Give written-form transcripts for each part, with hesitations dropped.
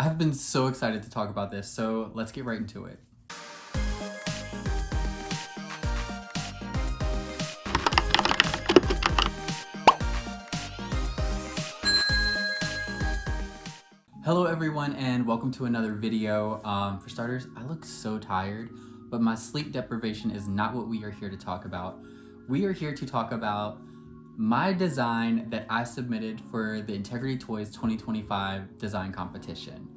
I've been so excited to talk about this, so let's get right into it. Hello everyone and welcome to another video. For starters, I look so tired, but my sleep deprivation is not what we are here to talk about. We are here to talk about my design that I submitted for the Integrity Toys 2025 design competition.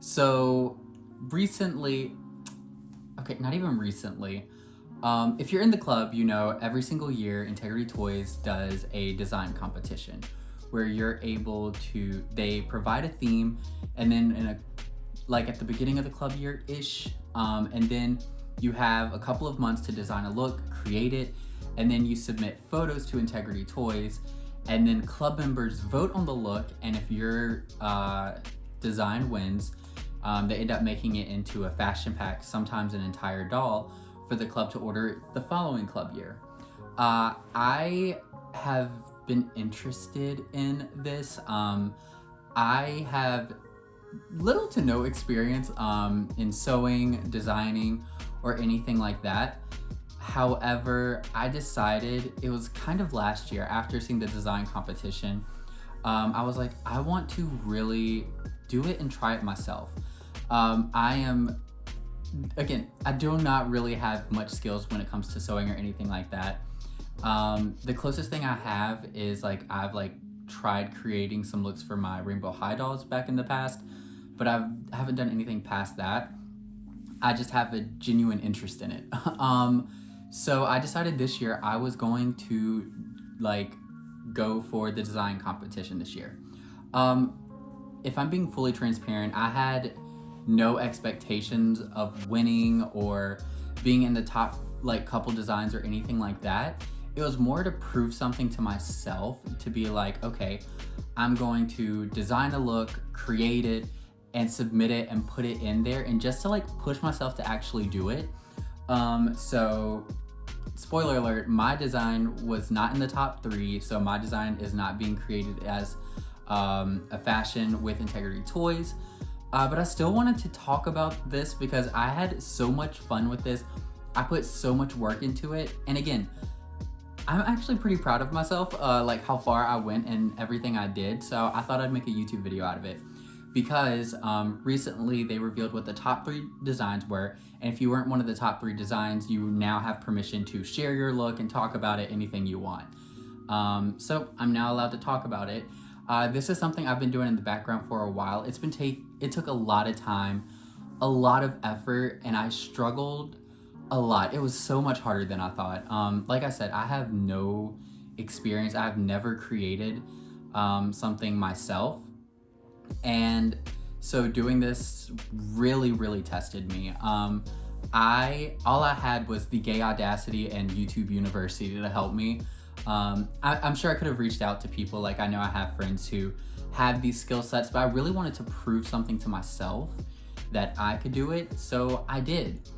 So recently, okay, not even recently, if you're in the club, you know every single year Integrity Toys does a design competition where you're able to, they provide a theme, and then at the beginning of the club year-ish, and then you have a couple of months to design a look, create it, and then you submit photos to Integrity Toys, and then club members vote on the look, and if your design wins, they end up making it into a fashion pack, sometimes an entire doll, for the club to order the following club year. I have been interested in this. I have little to no experience in sewing, designing, or anything like that. However, I decided, it was kind of last year after seeing the design competition, I was like, I want to really do it and try it myself. I do not really have much skills when it comes to sewing or anything like that. The closest thing I have is I've tried creating some looks for my Rainbow High dolls back in the past, but I haven't done anything past that. I just have a genuine interest in it. So I decided this year I was going to go for the design competition this year. If I'm being fully transparent, I had no expectations of winning or being in the top couple designs or anything like that. It was more to prove something to myself, to be like, okay, I'm going to design a look, create it, and submit it and put it in there, and just to push myself to actually do it. So spoiler alert, my design was not in the top 3, so my design is not being created as a fashion with Integrity Toys. But I still wanted to talk about this because I had so much fun with this. I put so much work into it, and again, I'm actually pretty proud of myself, how far I went and everything I did, so I thought I'd make a YouTube video out of it. Because recently they revealed what the top 3 designs were, and if you weren't one of the top 3 designs, you now have permission to share your look and talk about it, anything you want. So I'm now allowed to talk about it. This is something I've been doing in the background for a while. It took a lot of time, a lot of effort, and I struggled a lot. It was so much harder than I thought. Like I said, I have no experience. I've never created something myself. And so doing this really tested me. All I had was the gay audacity and YouTube University to help me. I'm sure I could have reached out to people. I know I have friends who have these skill sets, but I really wanted to prove something to myself that I could do it, so I did.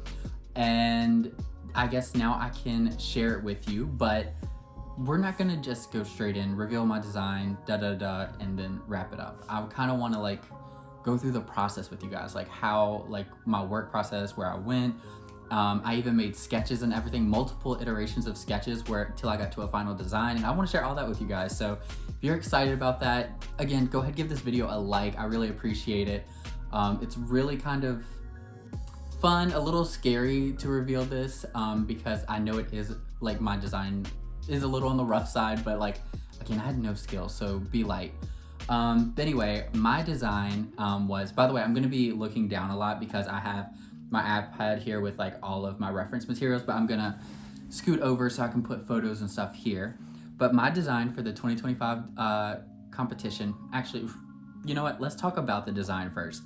And I guess now I can share it with you, but we're not gonna just go straight in, reveal my design, and then wrap it up. I kind of want to go through the process with you guys, how my work process, where I went. I even made sketches and everything, multiple iterations of sketches till I got to a final design, and I want to share all that with you guys. So if you're excited about that, again, go ahead, give this video a like. I really appreciate it. It's really kind of fun, a little scary to reveal this, because I know it is my design is a little on the rough side, but again, I had no skill, so be light. But anyway, my design was, by the way, I'm gonna be looking down a lot because I have my iPad here with all of my reference materials, but I'm gonna scoot over so I can put photos and stuff here. But my design for the 2025 competition, actually, you know what, let's talk about the design first,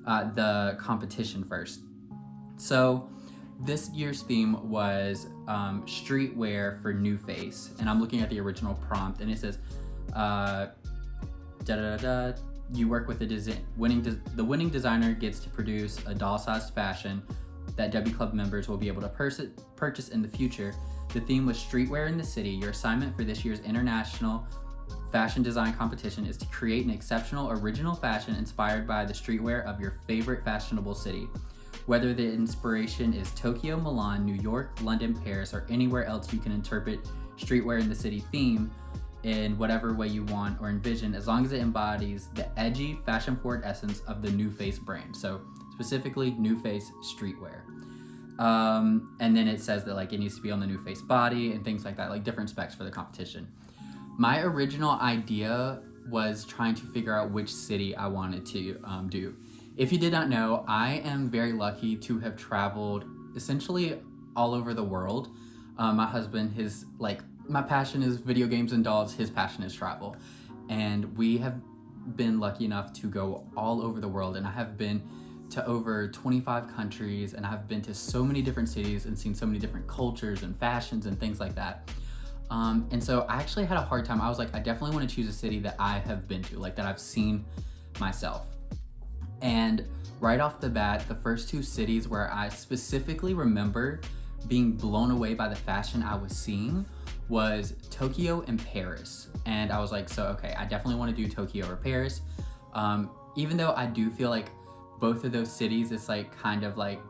the competition first. So this year's theme was streetwear for New Face, and I'm looking at the original prompt, and it says, you work with the winning designer gets to produce a doll-sized fashion that W Club members will be able to purchase in the future. The theme was streetwear in the city. Your assignment for this year's International fashion design competition is to create an exceptional original fashion inspired by the streetwear of your favorite fashionable city. Whether the inspiration is Tokyo, Milan, New York, London, Paris, or anywhere else, you can interpret streetwear in the city theme in whatever way you want or envision, as long as it embodies the edgy, fashion-forward essence of the New Face brand. So specifically, New Face streetwear. And then it says that like it needs to be on the New Face body and things like that, like different specs for the competition. My original idea was trying to figure out which city I wanted to do. If you did not know, I am very lucky to have traveled essentially all over the world. My husband, my passion is video games and dolls, his passion is travel. And we have been lucky enough to go all over the world, and I have been to over 25 countries, and I've been to so many different cities and seen so many different cultures and fashions and things like that. And so I actually had a hard time. I was like, I definitely want to choose a city that I have been to, like that I've seen myself. And right off the bat, the first two cities where I specifically remember being blown away by the fashion I was seeing was Tokyo and Paris. And I was like, so okay, I definitely want to do Tokyo or Paris. Even though I do feel like both of those cities, it's like kind of like,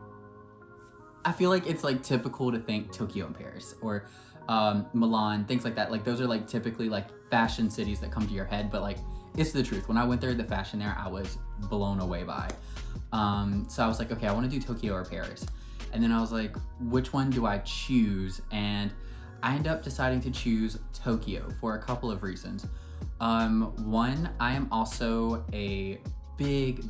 I feel like it's like typical to think Tokyo and Paris or Milan, things like that. Like those are like typically like fashion cities that come to your head, but like it's the truth. When I went there, the fashion there, I was blown away by. So I was like, okay, I want to do Tokyo or Paris. And then I was like, which one do I choose? And I ended up deciding to choose Tokyo for a couple of reasons. One, I am also a big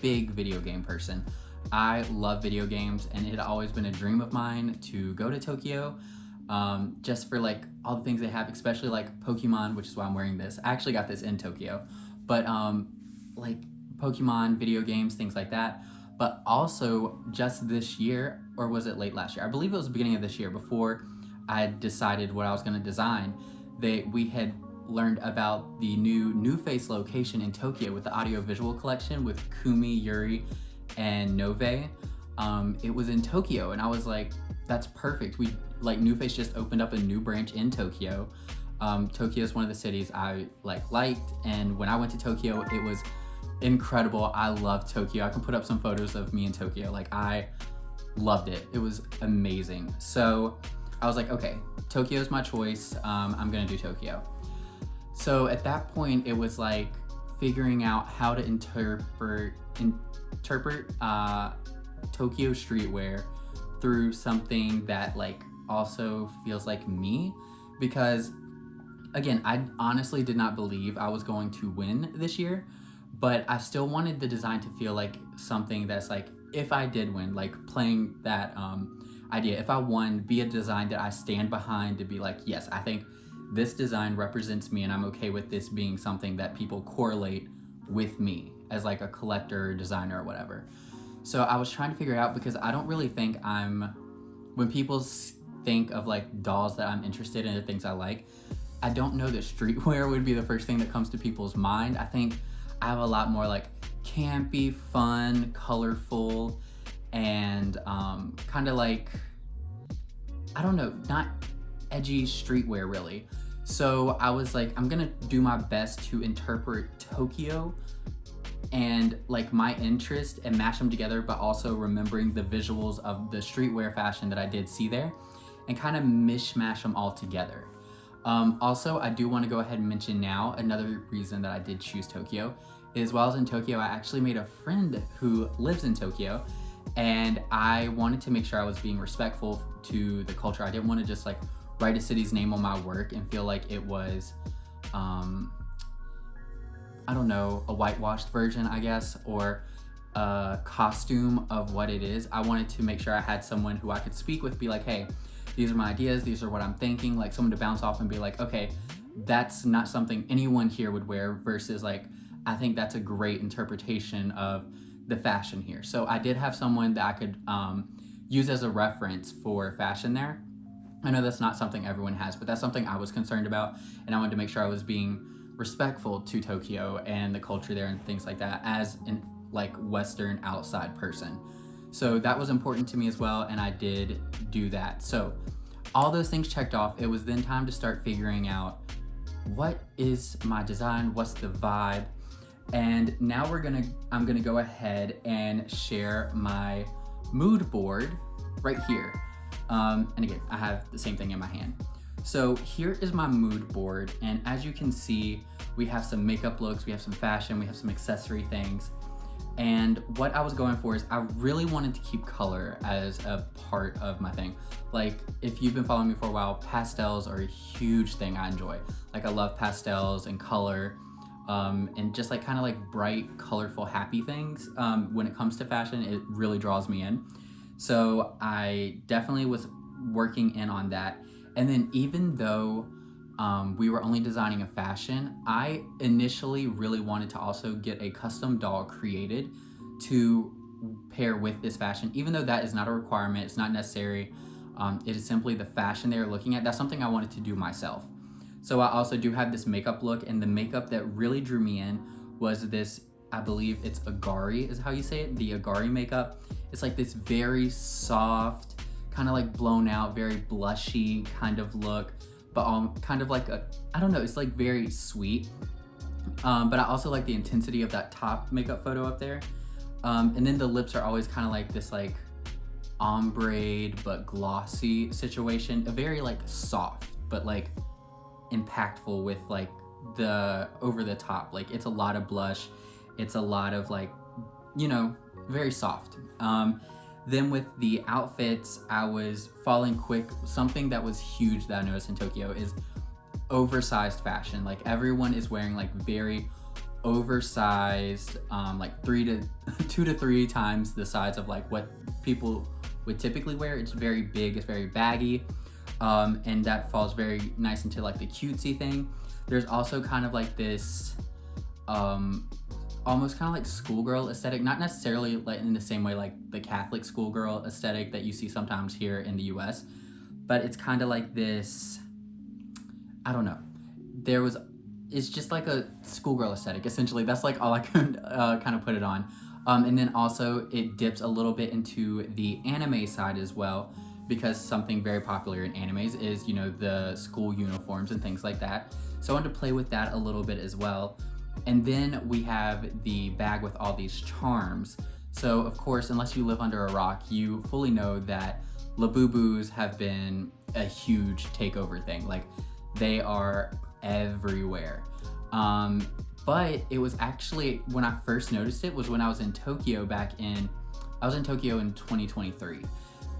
video game person. I love video games, and it had always been a dream of mine to go to Tokyo, just for like all the things they have, especially like Pokemon, which is why I'm wearing this. I actually got this in Tokyo, but like Pokemon, video games, things like that. But also just this year, or was it late last year? I believe it was the beginning of this year, before I had decided what I was going to design, we had learned about the new Face location in Tokyo with the audio-visual collection with Kumi, Yuri, and Nove. It was in Tokyo, and I was like, that's perfect. New Face just opened up a new branch in Tokyo. Tokyo is one of the cities I liked, and when I went to Tokyo, it was incredible. I loved Tokyo. I can put up some photos of me in Tokyo. Like, I loved it. It was amazing. So I was like, okay, Tokyo is my choice. I'm gonna do Tokyo. So at that point, it was like figuring out how to interpret Tokyo streetwear through something that like also feels like me, because again, I honestly did not believe I was going to win this year, but I still wanted the design to feel like something that's like, if I did win, like playing that idea, if I won, be a design that I stand behind, to be like, yes, I think this design represents me, and I'm okay with this being something that people correlate with me as like a collector or designer or whatever. So I was trying to figure it out, because I don't really think when people think of like dolls that I'm interested in or things I like, I don't know that streetwear would be the first thing that comes to people's mind. I think I have a lot more like campy, fun, colorful, and kind of like, I don't know, not edgy streetwear really. So I was like, I'm gonna do my best to interpret Tokyo and like my interest and mash them together, but also remembering the visuals of the streetwear fashion that I did see there, and kind of mishmash them all together. Also, I do want to go ahead and mention now, another reason that I did choose Tokyo is while I was in Tokyo, I actually made a friend who lives in Tokyo, and I wanted to make sure I was being respectful to the culture. I didn't want to just like write a city's name on my work and feel like it was, I don't know, a whitewashed version, I guess, or a costume of what it is. I wanted to make sure I had someone who I could speak with, be like, hey, these are my ideas, these are what I'm thinking, like someone to bounce off and be like, okay, that's not something anyone here would wear, versus like, I think that's a great interpretation of the fashion here. So I did have someone that I could use as a reference for fashion there. I know that's not something everyone has, but that's something I was concerned about, and I wanted to make sure I was being respectful to Tokyo and the culture there and things like that as an like Western outside person. So that was important to me as well, and I did do that. So all those things checked off. It was then time to start figuring out what is my design, what's the vibe. And now I'm gonna go ahead and share my mood board right here. And again, I have the same thing in my hand. So here is my mood board, and as you can see, we have some makeup looks, we have some fashion, we have some accessory things. And what I was going for is I really wanted to keep color as a part of my thing. Like, if you've been following me for a while, pastels are a huge thing I enjoy. Like, I love pastels and color, and just like kind of like bright, colorful, happy things. When it comes to fashion, it really draws me in. So I definitely was working in on that. And then even though we were only designing a fashion, I initially really wanted to also get a custom doll created to pair with this fashion, even though that is not a requirement, it's not necessary. It is simply the fashion they were looking at. That's something I wanted to do myself. So I also do have this makeup look, and the makeup that really drew me in was this, I believe it's Agari is how you say it, the Agari makeup. It's like this very soft, kind of like blown out, very blushy kind of look, but kind of like I don't know, it's like very sweet. But I also like the intensity of that top makeup photo up there. And then the lips are always kind of like this like ombre but glossy situation, a very like soft but like impactful with like the over the top. Like, it's a lot of blush, it's a lot of like, you know, very soft. Then with the outfits, I was falling quick. Something that was huge that I noticed in Tokyo is oversized fashion. Like, everyone is wearing like very oversized, like 2 to 3 times the size of like what people would typically wear. It's very big, it's very baggy, and that falls very nice into like the cutesy thing. There's also kind of like this almost kind of like schoolgirl aesthetic, not necessarily like in the same way like the Catholic schoolgirl aesthetic that you see sometimes here in the US, but it's kind of like this, I don't know, it's just like a schoolgirl aesthetic essentially. That's like all I could kind of put it on. And then also it dips a little bit into the anime side as well, because something very popular in animes is, you know, the school uniforms and things like that. So I wanted to play with that a little bit as well. And then we have the bag with all these charms. So of course, unless you live under a rock, you fully know that Labubus have been a huge takeover thing. Like, they are everywhere. But it was actually, when I first noticed it was when I was in Tokyo I was in Tokyo in 2023.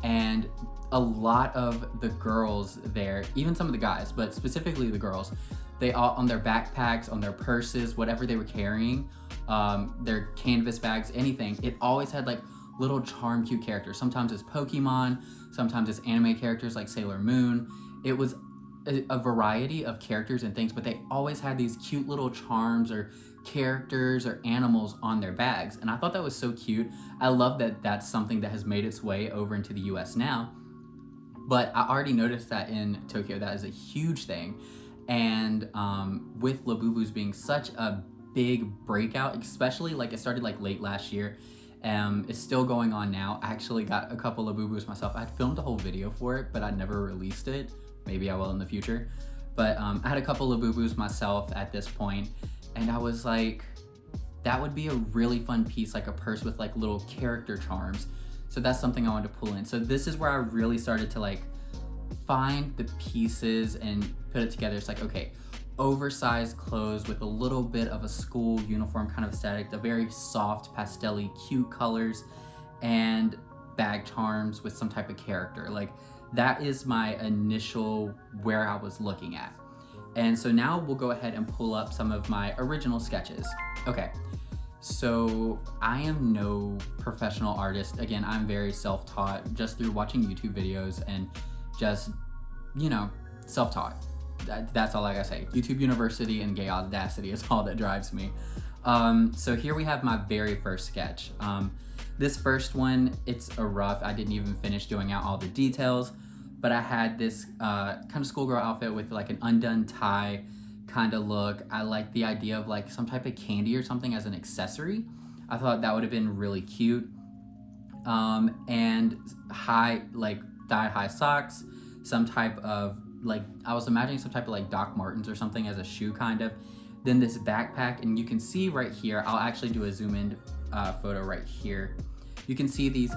And a lot of the girls there, even some of the guys, but specifically the girls, they all, on their backpacks, on their purses, whatever they were carrying, their canvas bags, anything, it always had like little charm cute characters. Sometimes it's Pokemon, sometimes it's anime characters like Sailor Moon. It was a variety of characters and things, but they always had these cute little charms or characters or animals on their bags. And I thought that was so cute. I love that that's something that has made its way over into the US now. But I already noticed that in Tokyo, that is a huge thing. And with Labubus being such a big breakout, especially like it started like late last year, it's still going on now. I actually got a couple of Labubus myself. I had filmed a whole video for it, but I never released it. Maybe I will in the future. But I had a couple of Labubus myself at this point, and I was like, that would be a really fun piece, like a purse with like little character charms. So that's something I wanted to pull in. So this is where I really started to like find the pieces and put it together. It's like, okay, oversized clothes with a little bit of a school uniform kind of aesthetic, the very soft, pastel-y, cute colors, and bag charms with some type of character. Like, that is my initial where I was looking at. And so now we'll go ahead and pull up some of my original sketches. Okay, so I am no professional artist. Again, I'm very self-taught just through watching YouTube videos and just, you know, self-taught. That's all I gotta say. YouTube University and gay audacity is all that drives me. So here we have my very first sketch. This first one, it's a rough. I didn't even finish doing out all the details, but I had this kind of schoolgirl outfit with like an undone tie kind of look. I like the idea of like some type of candy or something as an accessory. I thought that would have been really cute. And high, like thigh-high socks, some type of like, I was imagining some type of like Doc Martens or something as a shoe kind of. Then this backpack, and you can see right here, I'll actually do a zoom in photo right here. You can see these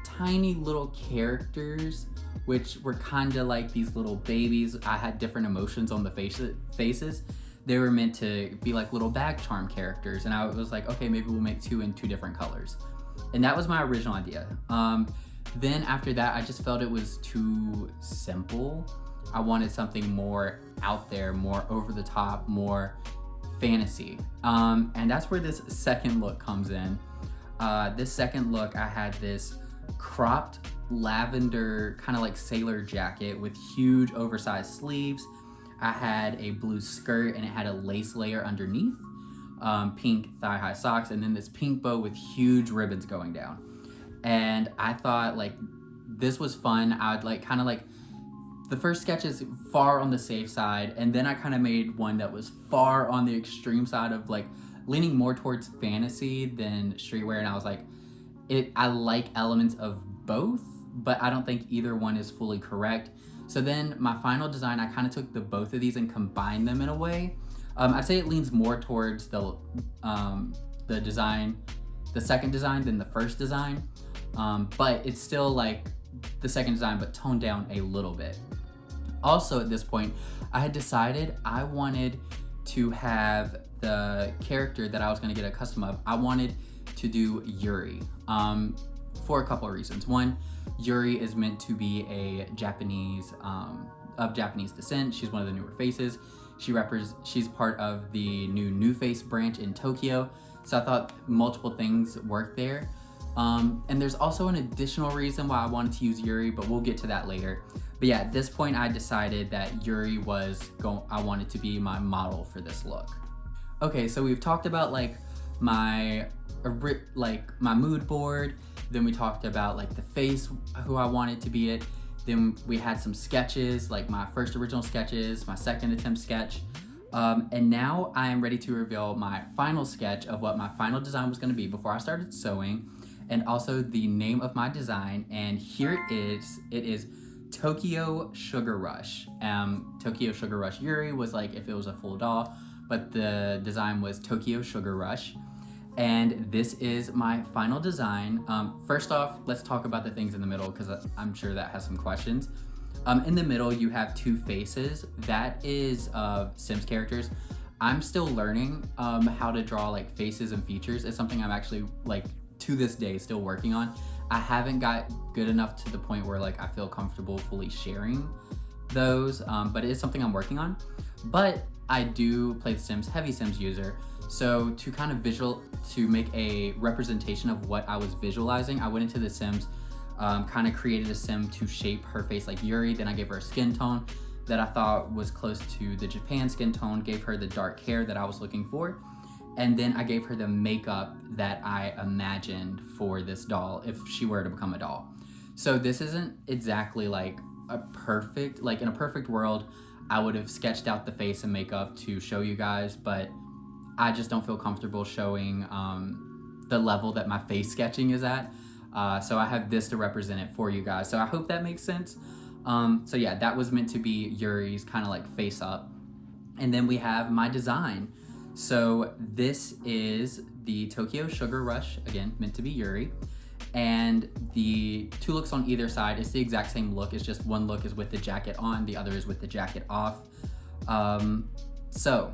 tiny little characters, which were kind of like these little babies. I had different emotions on the faces. They were meant to be like little bag charm characters, and I was like, okay, maybe we'll make two in two different colors. And that was my original idea. Then after that, I just felt it was too simple. I wanted something more out there, more over the top, more fantasy. And that's where this second look comes in. This second look, I had this cropped lavender kind of like sailor jacket with huge oversized sleeves. I had a blue skirt and it had a lace layer underneath, pink thigh-high socks, and then this pink bow with huge ribbons going down. And I thought like this was fun. I would like kind of like the first sketch is far on the safe side, and then I kind of made one that was far on the extreme side of like leaning more towards fantasy than streetwear. And I was like, I like elements of both, but I don't think either one is fully correct. So then my final design, I kind of took the both of these and combined them in a way. I'd say it leans more towards the design, the second design than the first design. But it's still like the second design, but toned down a little bit. Also at this point, I had decided I wanted to have the character that I was gonna get a custom of. I wanted to do Yuri for a couple of reasons. One, Yuri is meant to be a Japanese, of Japanese descent. She's one of the newer faces. She's part of the new Face branch in Tokyo. So I thought multiple things worked there. And there's also an additional reason why I wanted to use Yuri, but we'll get to that later. But yeah, at this point I decided that Yuri I wanted to be my model for this look. Okay, so we've talked about like my mood board. Then we talked about like the face, who I wanted to be it. Then we had some sketches, like my first original sketches, my second attempt sketch. And now I am ready to reveal my final sketch of what my final design was gonna be before I started sewing, and also the name of my design. And here it is. It is Tokyo Sugar Rush. Tokyo Sugar Rush Yuri was like if it was a full doll, but the design was Tokyo Sugar Rush. And this is my final design. First off, let's talk about the things in the middle, because I'm sure that has some questions. In the middle, you have two faces. That is Sims characters. I'm still learning how to draw like faces and features. It's something I'm actually like to this day still working on. I haven't got good enough to the point where like I feel comfortable fully sharing those, but it is something I'm working on. But I do play the Sims, heavy Sims user. So to kind of to make a representation of what I was visualizing, I went into the Sims, kind of created a Sim to shape her face like Yuri. Then I gave her a skin tone that I thought was close to the Japan skin tone, gave her the dark hair that I was looking for. And then I gave her the makeup that I imagined for this doll if she were to become a doll. So this isn't exactly like a perfect, like in a perfect world, I would have sketched out the face and makeup to show you guys, but I just don't feel comfortable showing the level that my face sketching is at. So I have this to represent it for you guys. So I hope that makes sense. So yeah, that was meant to be Yuri's kind of like face up. And then we have my design. So this is the Tokyo Sugar Rush, again, meant to be Yuri. And the two looks on either side, it's the exact same look. It's just one look is with the jacket on, the other is with the jacket off. So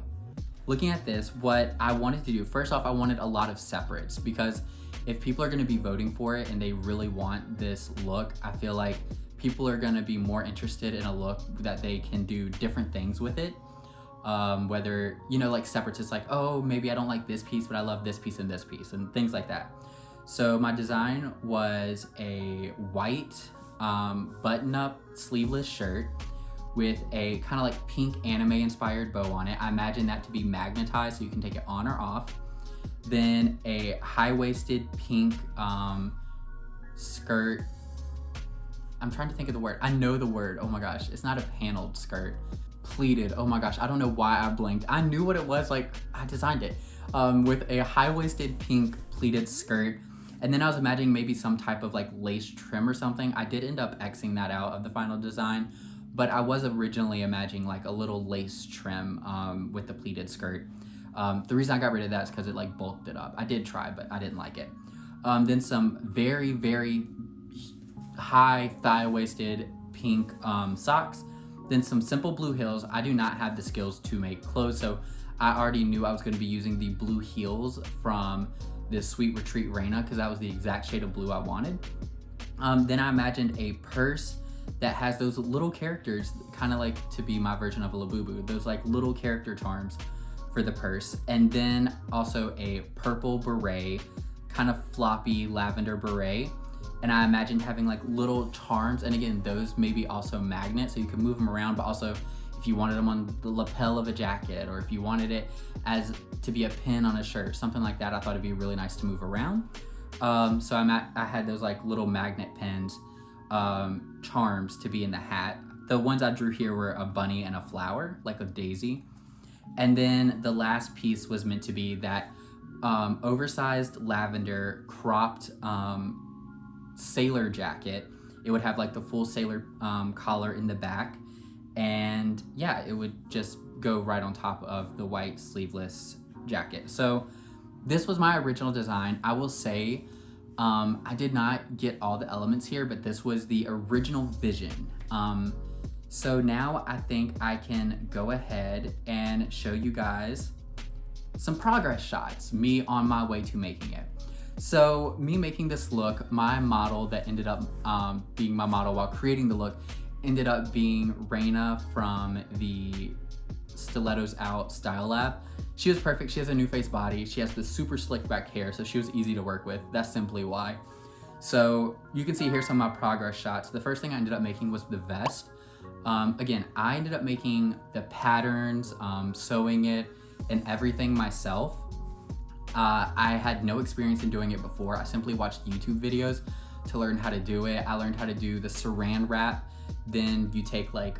looking at this, what I wanted to do, first off, I wanted a lot of separates, because if people are gonna be voting for it and they really want this look, I feel like people are gonna be more interested in a look that they can do different things with it. Whether, you know, like separates, it's like, oh, maybe I don't like this piece, but I love this piece and things like that. So my design was a white button-up sleeveless shirt with a kind of like pink anime inspired bow on it. I imagine that to be magnetized so you can take it on or off. Then a high-waisted pink skirt. I'm trying to think of the word. I know the word. Oh my gosh, it's not a paneled skirt. Pleated. Oh my gosh, I don't know why I blinked. I knew what it was, like I designed it. With a high-waisted pink pleated skirt. And then I was imagining maybe some type of like lace trim or something. I did end up Xing that out of the final design, but I was originally imagining like a little lace trim with the pleated skirt. The reason I got rid of that is because it like bulked it up. I did try, but I didn't like it. Then some very, very high thigh-waisted pink socks. Then some simple blue heels. I do not have the skills to make clothes, so I already knew I was going to be using the blue heels from this Sweet Retreat Raina because that was the exact shade of blue I wanted. Then I imagined a purse that has those little characters, kind of like to be my version of a Labubu, those like little character charms for the purse. And then also a purple beret, kind of floppy lavender beret. And I imagined having like little charms, and again, those may be also magnets, so you can move them around, but also if you wanted them on the lapel of a jacket, or if you wanted it as to be a pin on a shirt, something like that, I thought it'd be really nice to move around. So I had those like little magnet pins, charms to be in the hat. The ones I drew here were a bunny and a flower, like a daisy. And then the last piece was meant to be that oversized lavender cropped sailor jacket. It would have like the full sailor collar in the back, and yeah, it would just go right on top of the white sleeveless jacket. So this was my original design. I will say I did not get all the elements here, but this was the original vision. So now I think I can go ahead and show you guys some progress shots, me on my way to making it. So me making this look, my model that ended up being my model while creating the look ended up being Raina from the Stilettos Out Style Lab. She was perfect. She has a NuFace body. She has the super slick back hair, so she was easy to work with. That's simply why. So you can see here some of my progress shots. The first thing I ended up making was the vest. Again, I ended up making the patterns, sewing it, and everything myself. I had no experience in doing it before. I simply watched YouTube videos to learn how to do it. I learned how to do the saran wrap. Then you take like,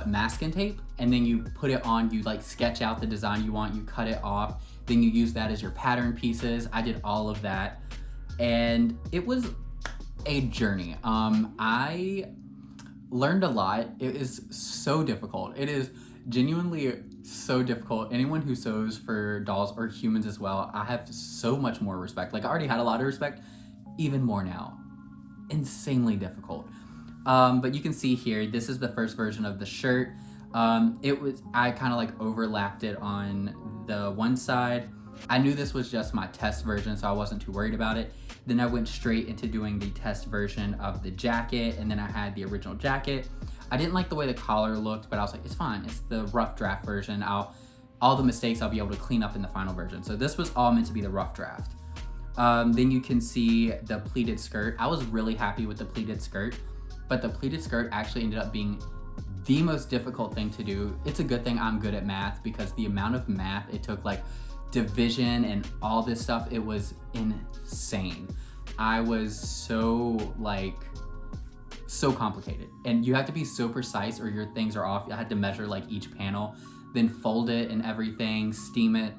masking tape, and then you put it on, you like sketch out the design you want, you cut it off, then you use that as your pattern pieces. I did all of that, and it was a journey. I learned a lot. It is so difficult. It is genuinely so difficult. Anyone who sews for dolls or humans as well, I have so much more respect. Like I already had a lot of respect, even more now. Insanely difficult. But you can see here, this is the first version of the shirt. I kind of like overlapped it on the one side. I knew this was just my test version, so I wasn't too worried about it. Then I went straight into doing the test version of the jacket, and then I had the original jacket. I didn't like the way the collar looked, but I was like, it's fine. It's the rough draft version. All the mistakes I'll be able to clean up in the final version. So this was all meant to be the rough draft. Then you can see the pleated skirt. I was really happy with the pleated skirt, but the pleated skirt actually ended up being the most difficult thing to do. It's a good thing I'm good at math, because the amount of math it took, like division and all this stuff, it was insane. I was so complicated, and you have to be so precise or your things are off. I had to measure like each panel, then fold it and everything, steam it.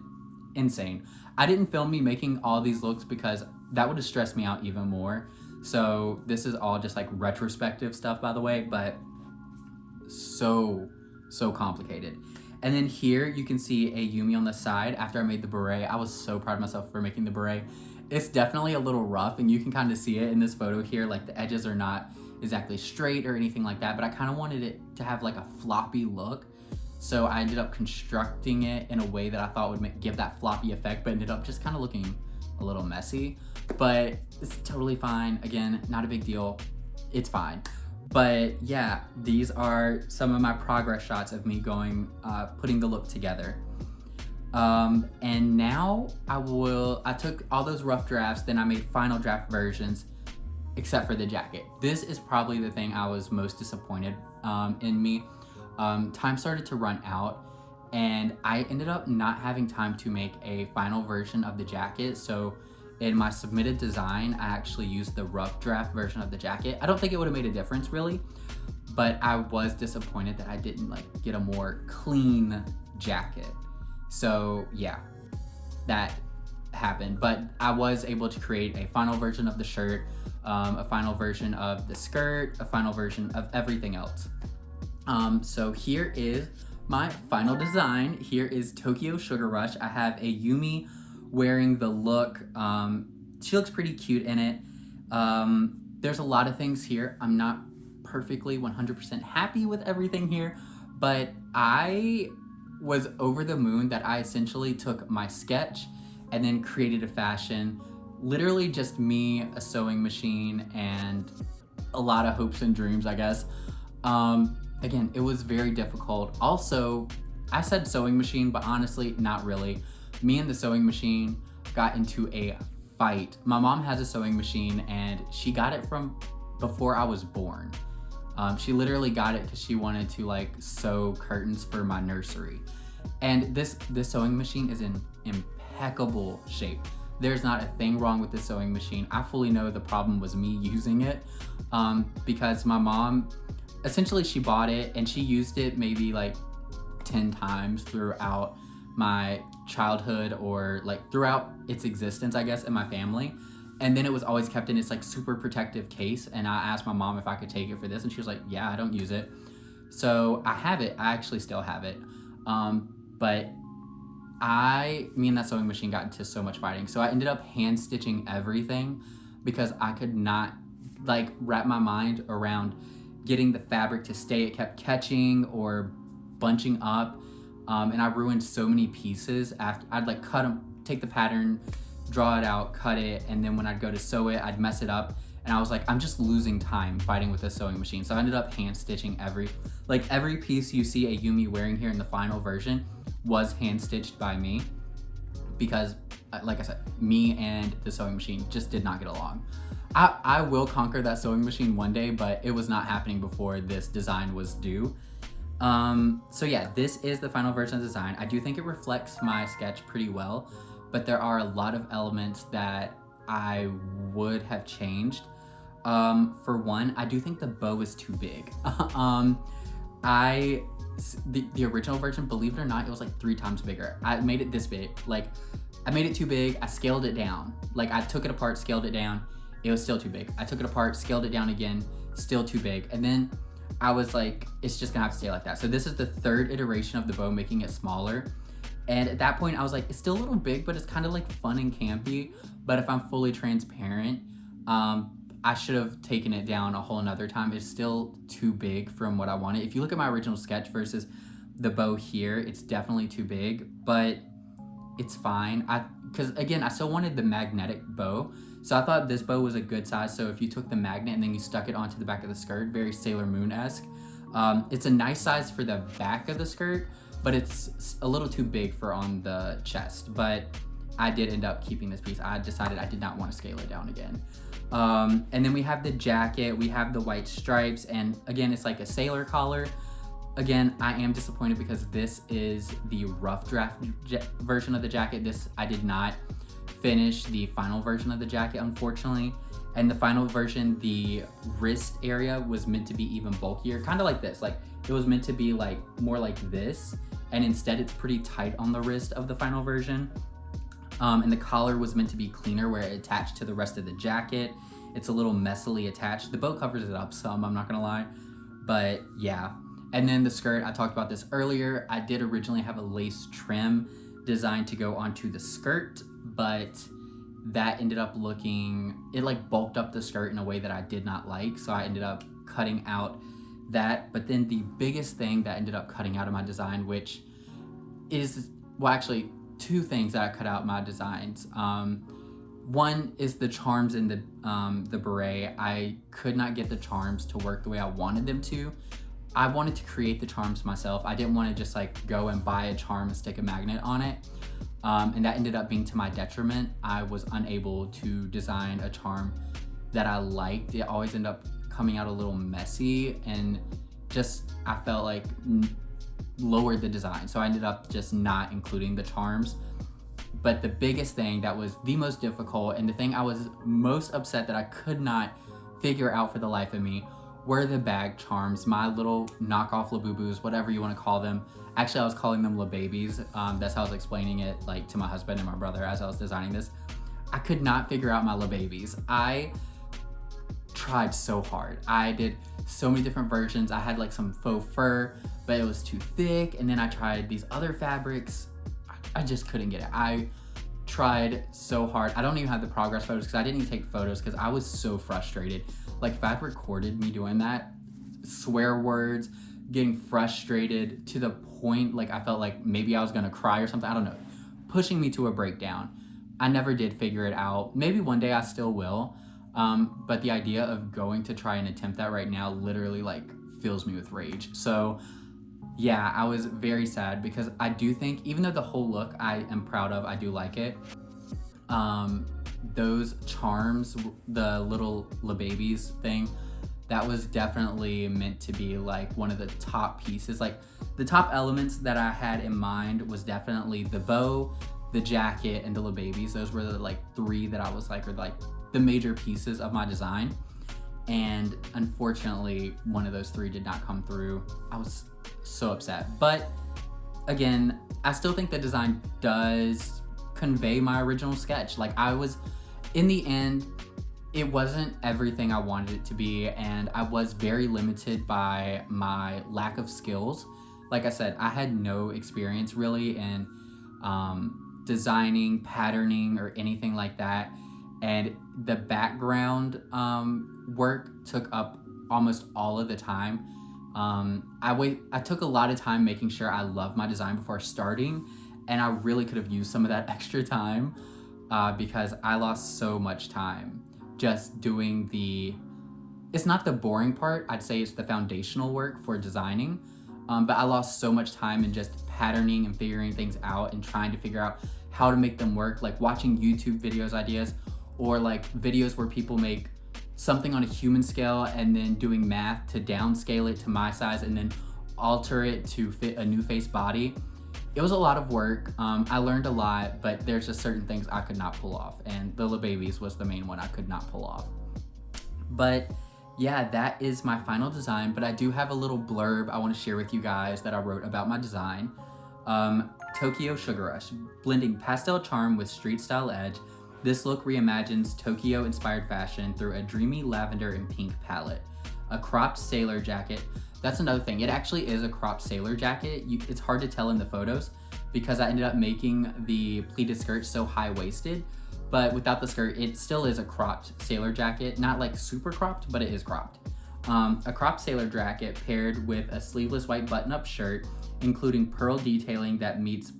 Insane. I didn't film me making all these looks because that would have stressed me out even more. So this is all just like retrospective stuff, by the way, but so complicated. And then here you can see a Yumi on the side after I made the beret. I was so proud of myself for making the beret. It's definitely a little rough, and you can kind of see it in this photo here. Like the edges are not exactly straight or anything like that, but I kind of wanted it to have like a floppy look. So I ended up constructing it in a way that I thought would give that floppy effect, but ended up just kind of looking a little messy. But it's totally fine. Again, not a big deal. It's fine. But yeah, these are some of my progress shots of me going, putting the look together. And now I took all those rough drafts, then I made final draft versions, except for the jacket. This is probably the thing I was most disappointed in me. Time started to run out, and I ended up not having time to make a final version of the jacket. So in my submitted design, I actually used the rough draft version of the jacket. I don't think it would have made a difference really, but I was disappointed that I didn't like get a more clean jacket. So yeah, that happened, but I was able to create a final version of the shirt a final version of the skirt, a final version of everything else. So here is my final design. Here is Tokyo Sugar Rush. I have a Yumi wearing the look. She looks pretty cute in it. There's a lot of things here. I'm not perfectly 100% happy with everything here, but I was over the moon that I essentially took my sketch and then created a fashion. Literally just me, a sewing machine, and a lot of hopes and dreams, I guess. Again, it was very difficult. Also, I said sewing machine, but honestly, not really. Me and the sewing machine got into a fight. My mom has a sewing machine and she got it from before I was born. She literally got it because she wanted to like sew curtains for my nursery. And this sewing machine is in impeccable shape. There's not a thing wrong with this sewing machine. I fully know the problem was me using it, because my mom, essentially she bought it and she used it maybe like 10 times throughout my childhood, or like throughout its existence, I guess, in my family. And then it was always kept in this like super protective case. And I asked my mom if I could take it for this, and she was like, yeah, I don't use it. So I have it. I actually still have it. But me and that sewing machine got into so much fighting. So I ended up hand stitching everything because I could not like wrap my mind around getting the fabric to stay. It kept catching or bunching up. And I ruined so many pieces. After I'd like cut them, take the pattern, draw it out, cut it, and then when I'd go to sew it, I'd mess it up. And I was like, I'm just losing time fighting with this sewing machine. So I ended up hand stitching every piece you see a Yumi wearing here in the final version was hand stitched by me, because like I said, me and the sewing machine just did not get along. I will conquer that sewing machine one day, but it was not happening before this design was due. So yeah, this is the final version of the design. I do think it reflects my sketch pretty well, but there are a lot of elements that I would have changed. For one, I do think the bow is too big. The original version, believe it or not, it was like 3 times bigger. I made it this big. Like, I made it too big. I scaled it down. Like, I took it apart, scaled it down. It was still too big. I took it apart, scaled it down again, still too big. And then I was like, it's just gonna have to stay like that. So this is the 3rd iteration of the bow, making it smaller. And at that point I was like, it's still a little big, but it's kind of like fun and campy. But if I'm fully transparent, I should have taken it down a whole nother time. It's still too big from what I wanted. If you look at my original sketch versus the bow here, it's definitely too big, but it's fine. Because again, I still wanted the magnetic bow. So I thought this bow was a good size. So if you took the magnet and then you stuck it onto the back of the skirt, very Sailor Moon-esque. It's a nice size for the back of the skirt, but it's a little too big for on the chest. But I did end up keeping this piece. I decided I did not want to scale it down again. And then we have the jacket, we have the white stripes, and again, it's like a sailor collar. Again, I am disappointed because this is the rough draft version of the jacket. I did not finish the final version of the jacket, unfortunately. And the final version, the wrist area was meant to be even bulkier, kind of like this. Like, it was meant to be like more like this, and instead it's pretty tight on the wrist of the final version. And the collar was meant to be cleaner where it attached to the rest of the jacket. It's a little messily attached. The bow covers it up some, I'm not gonna lie, but yeah. And then the skirt, I talked about this earlier. I did originally have a lace trim designed to go onto the skirt, but that ended up it like bulked up the skirt in a way that I did not like. So I ended up cutting out that. But then the biggest thing that ended up cutting out of my design, which is, well, actually 2 things that I cut out my designs. One is the charms in the beret. I could not get the charms to work the way I wanted them to. I wanted to create the charms myself. I didn't want to just like go and buy a charm and stick a magnet on it. And that ended up being to my detriment. I was unable to design a charm that I liked. It always ended up coming out a little messy, and just, I felt like lowered the design. So I ended up just not including the charms. But the biggest thing that was the most difficult, and the thing I was most upset that I could not figure out for the life of me, were the bag charms, my little knockoff Labubus, whatever you want to call them. Actually, I was calling them LaBabies. That's how I was explaining it like to my husband and my brother as I was designing this. I could not figure out my LaBabies. tried so hard. I did so many different versions. I had like some faux fur, but it was too thick. And then I tried these other fabrics. I just couldn't get it. I tried so hard. I don't even have the progress photos because I didn't even take photos because I was so frustrated. Like if I had recorded me doing that, swear words, getting frustrated to the point like I felt like maybe I was gonna cry or something. I don't know. Pushing me to a breakdown. I never did figure it out. Maybe one day I still will. But the idea of going to try and attempt that right now literally like fills me with rage. So yeah, I was very sad because I do think, even though the whole look I am proud of, I do like it. Those charms, the little babies thing, that was definitely meant to be like one of the top pieces. Like the top elements that I had in mind was definitely the bow, the jacket, and the little babies. Those were the like three that I was like, or like the major pieces of my design. And unfortunately, one of those three did not come through. I was so upset. But again, I still think the design does convey my original sketch. Like in the end, it wasn't everything I wanted it to be, and I was very limited by my lack of skills. Like I said, I had no experience really in designing, patterning, or anything like that. And the background work took up almost all of the time. I took a lot of time making sure I loved my design before starting, and I really could have used some of that extra time because I lost so much time just doing it's not the boring part, I'd say it's the foundational work for designing, but I lost so much time in just patterning and figuring things out and trying to figure out how to make them work, like watching YouTube videos ideas, or like videos where people make something on a human scale and then doing math to downscale it to my size and then alter it to fit a new face body. It was a lot of work. I learned a lot, but there's just certain things I could not pull off, and the little babies was the main one I could not pull off. But yeah, that is my final design, but I do have a little blurb I want to share with you guys that I wrote about my design. Tokyo Sugar Rush, blending pastel charm with street style edge. This look reimagines Tokyo-inspired fashion through a dreamy lavender and pink palette. A cropped sailor jacket. That's another thing. It actually is a cropped sailor jacket. It's hard to tell in the photos because I ended up making the pleated skirt so high-waisted, but without the skirt, it still is a cropped sailor jacket. Not like super cropped, but it is cropped. A cropped sailor jacket paired with a sleeveless white button-up shirt, including pearl detailing that meets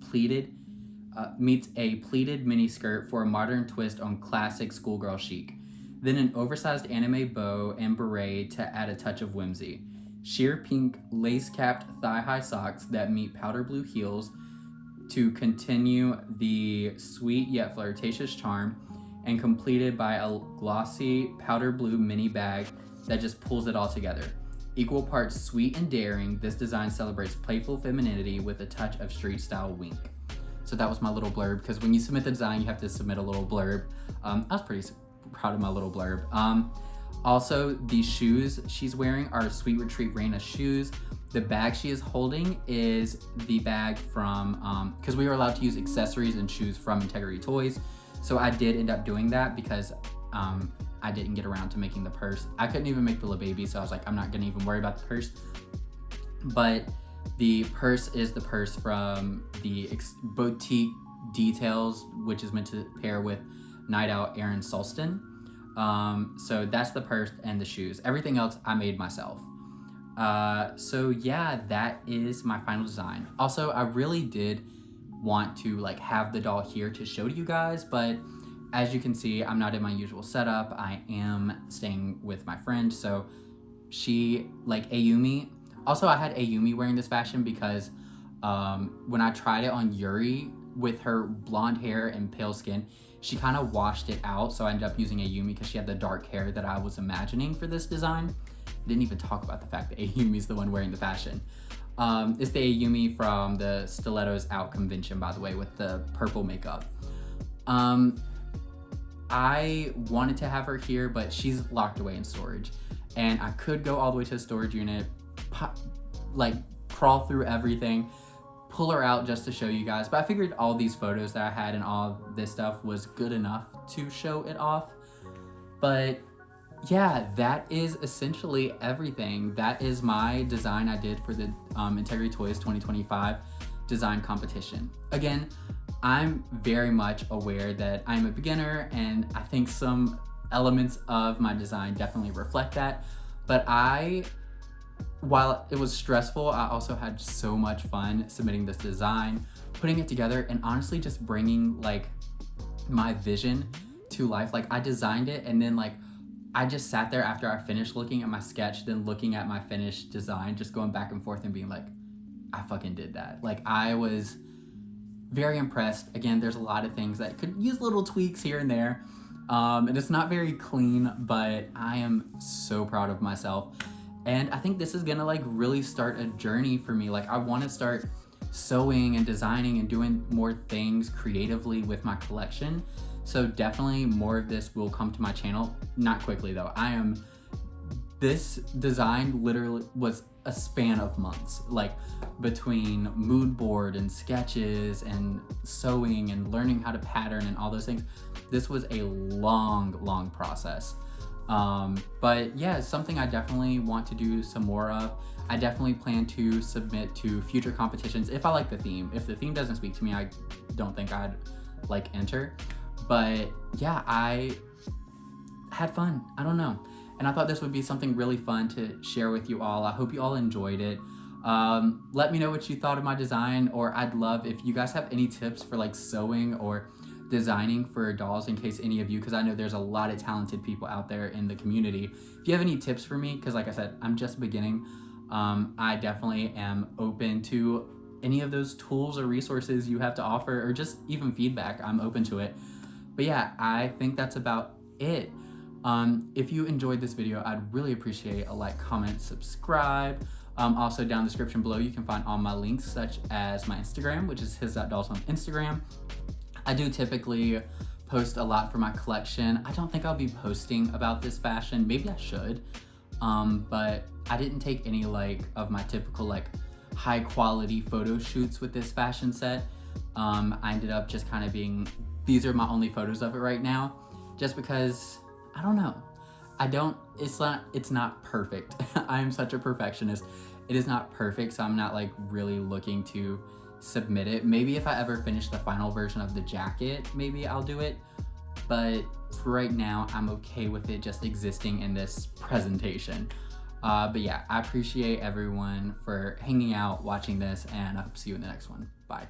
a pleated miniskirt for a modern twist on classic schoolgirl chic. Then an oversized anime bow and beret to add a touch of whimsy. Sheer pink lace-capped thigh-high socks that meet powder blue heels to continue the sweet yet flirtatious charm, and completed by a glossy powder blue mini bag that just pulls it all together. Equal parts sweet and daring, this design celebrates playful femininity with a touch of street-style wink. So that was my little blurb, because when you submit the design, you have to submit a little blurb. I was pretty proud of my little blurb. Also, the shoes she's wearing are Sweet Retreat Raina shoes. The bag she is holding is the bag from, because we were allowed to use accessories and shoes from Integrity Toys. So I did end up doing that because I didn't get around to making the purse. I couldn't even make the little baby, so I was like, I'm not gonna even worry about the purse. But the purse is the purse from the Boutique Details, which is meant to pair with Night Out Aaron Solston. So that's the purse and the shoes. Everything else I made myself. So yeah, that is my final design. Also, I really did want to like have the doll here to show to you guys, but as you can see, I'm not in my usual setup. I am staying with my friend, so she, like Ayumi. Also, I had Ayumi wearing this fashion because when I tried it on Yuri with her blonde hair and pale skin, she kind of washed it out, so I ended up using Ayumi because she had the dark hair that I was imagining for this design. I didn't even talk about the fact that Ayumi's the one wearing the fashion. It's the Ayumi from the Stilettos Out convention, by the way, with the purple makeup. I wanted to have her here, but she's locked away in storage. And I could go all the way to the storage unit, like crawl through everything, pull her out just to show you guys. But I figured all these photos that I had and all this stuff was good enough to show it off. But yeah, that is essentially everything. That is my design I did for the Integrity Toys 2025 design competition. Again, I'm very much aware that I'm a beginner, and I think some elements of my design definitely reflect that. But while it was stressful, I also had so much fun submitting this design, putting it together, and honestly just bringing like my vision to life. Like I designed it, and then like I just sat there after I finished looking at my sketch, then looking at my finished design, just going back and forth and being like, I fucking did that. Like I was very impressed. Again, there's a lot of things that could use little tweaks here and there. And it's not very clean, but I am so proud of myself. And I think this is gonna like really start a journey for me. Like I wanna start sewing and designing and doing more things creatively with my collection. So definitely more of this will come to my channel. Not quickly though. This design literally was a span of months, like between mood board and sketches and sewing and learning how to pattern and all those things. This was a long process. But yeah, it's something I definitely want to do some more of. I definitely plan to submit to future competitions if I like the theme. If the theme doesn't speak to me, I don't think I'd like enter. But yeah, I had fun. I don't know. And I thought this would be something really fun to share with you all. I hope you all enjoyed it. Let me know what you thought of my design, or I'd love if you guys have any tips for like sewing or designing for dolls, in case any of you, because I know there's a lot of talented people out there in the community. If you have any tips for me, because like I said, I'm just beginning, I definitely am open to any of those tools or resources you have to offer, or just even feedback. I'm open to it. But yeah, I think that's about it. If you enjoyed this video, I'd really appreciate a like, comment, subscribe. Also down in the description below, you can find all my links, such as my Instagram, which is his.dolls on Instagram. I do typically post a lot for my collection. I don't think I'll be posting about this fashion. Maybe I should, but I didn't take any like of my typical like high quality photo shoots with this fashion set. I ended up just kind of being, these are my only photos of it right now, just because, I don't know. It's not perfect. I am such a perfectionist. It is not perfect, so I'm not like really looking to submit it. Maybe if I ever finish the final version of the jacket, maybe I'll do it. But for right now, I'm okay with it just existing in this presentation. But yeah, I appreciate everyone for hanging out, watching this, and I hope to see you in the next one. Bye.